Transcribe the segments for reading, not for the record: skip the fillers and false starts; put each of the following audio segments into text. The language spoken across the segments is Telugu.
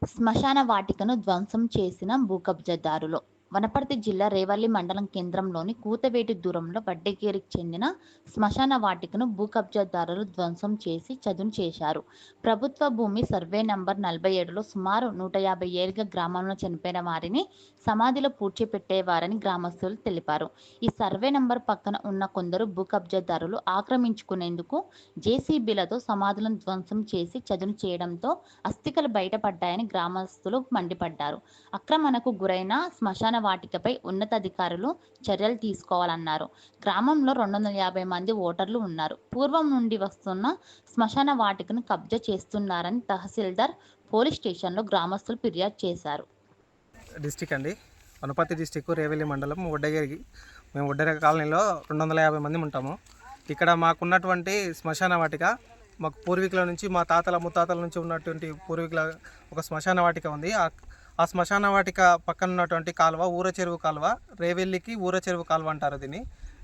శ్మశాన వాటికను ధ్వంసం చేసిన భూకబ్జాదారులు. వనపర్తి జిల్లా రేవల్లి మండలం కేంద్రంలోని కూతవేటి దూరంలో వడ్డేగేరికి చెందిన శ్మశాన వాటికను భూకబ్జాదారులు ధ్వంసం చేసి చదును చేశారు. ప్రభుత్వ భూమి సర్వే నంబర్ 47లో సుమారు 150 ఏళ్లుగా గ్రామంలో చనిపోయిన వారిని సమాధిలో పూడ్చిపెట్టేవారని గ్రామస్తులు తెలిపారు. ఈ సర్వే నంబర్ పక్కన ఉన్న కొందరు భూకబ్జాదారులు ఆక్రమించుకునేందుకు జేసీబీలతో సమాధులను ధ్వంసం చేసి చదును చేయడంతో అస్థికలు బయటపడ్డాయని గ్రామస్తులు మండిపడ్డారు. ఆక్రమణకు గురైన శ్మశాన వాటికపై ఉన్నతాధికారులు చర్యలు తీసుకోవాలన్నారు. గ్రామంలో 250 మంది ఓటర్లు ఉన్నారు. పూర్వం నుండి వస్తున్న శ్మశాన వాటికను కబ్జా చేస్తున్నారని తహసీల్దార్ పోలీస్ స్టేషన్లో గ్రామస్తులు ఫిర్యాదు చేశారు. డిస్టిక్ అండి, వనపర్తి డిస్టిక్ రేవెల్లి మండలం వడ్డగిరి. మేము వడ్డగిరి కాలనీలో 250 మంది ఉంటాము. ఇక్కడ మాకున్నటువంటి శ్మశాన వాటిక మాకు పూర్వీకుల నుంచి, మా తాతల ముత్తాతల నుంచి ఉన్నటువంటి పూర్వీకుల ఒక శ్మశాన వాటిక ఉంది. ఆ శ్మశాన వాటిక పక్కన ఉన్నటువంటి కాలువ ఊర చెరువు కాలువ, రేవెల్లికి ఊర చెరువు కాలువ అంటారు దీన్ని.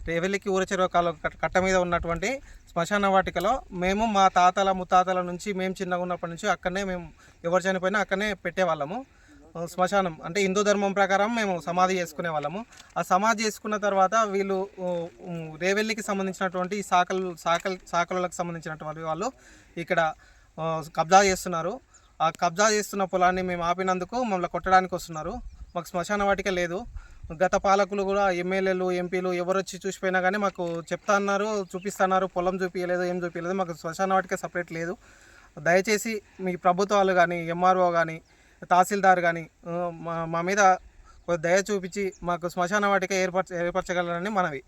రేవెల్లికి ఊర చెరువు కాలువ కట్ట మీద ఉన్నటువంటి శ్మశాన వాటికలో మేము మా తాతల ముత్తాతల నుంచి, మేము చిన్నగా ఉన్నప్పటి నుంచి అక్కడనే మేము ఎవరు చనిపోయినా అక్కడనే పెట్టేవాళ్ళము. శ్మశానం అంటే హిందూ ధర్మం ప్రకారం మేము సమాధి చేసుకునే వాళ్ళము. ఆ సమాధి చేసుకున్న తర్వాత వీళ్ళు రేవెల్లికి సంబంధించినటువంటి సాకలకు సంబంధించినటువంటి వాళ్ళు ఇక్కడ కబ్జా చేస్తున్నారు. ఆ కబ్జా చేస్తున్న పొలాన్ని మేము ఆపినందుకు మమ్మల్ని కొట్టడానికి వస్తున్నారు. మాకు శ్మశాన వాటిక లేదు. గత పాలకులు కూడా ఎమ్మెల్యేలు, ఎంపీలు ఎవరు వచ్చి చూసిపోయినా కానీ మాకు చెప్తా అన్నారు, చూపిస్తున్నారు. పొలం చూపించలేదు, ఏం చూపించలేదు. మాకు శ్మశాన వాటిక సపరేట్ లేదు. దయచేసి మీ ప్రభుత్వాలు కానీ, ఎంఆర్ఓ కానీ, తహసీల్దార్ కానీ మా మీద దయ చూపించి మాకు శ్మశాన వాటిక ఏర్పరచగలరని మనవి.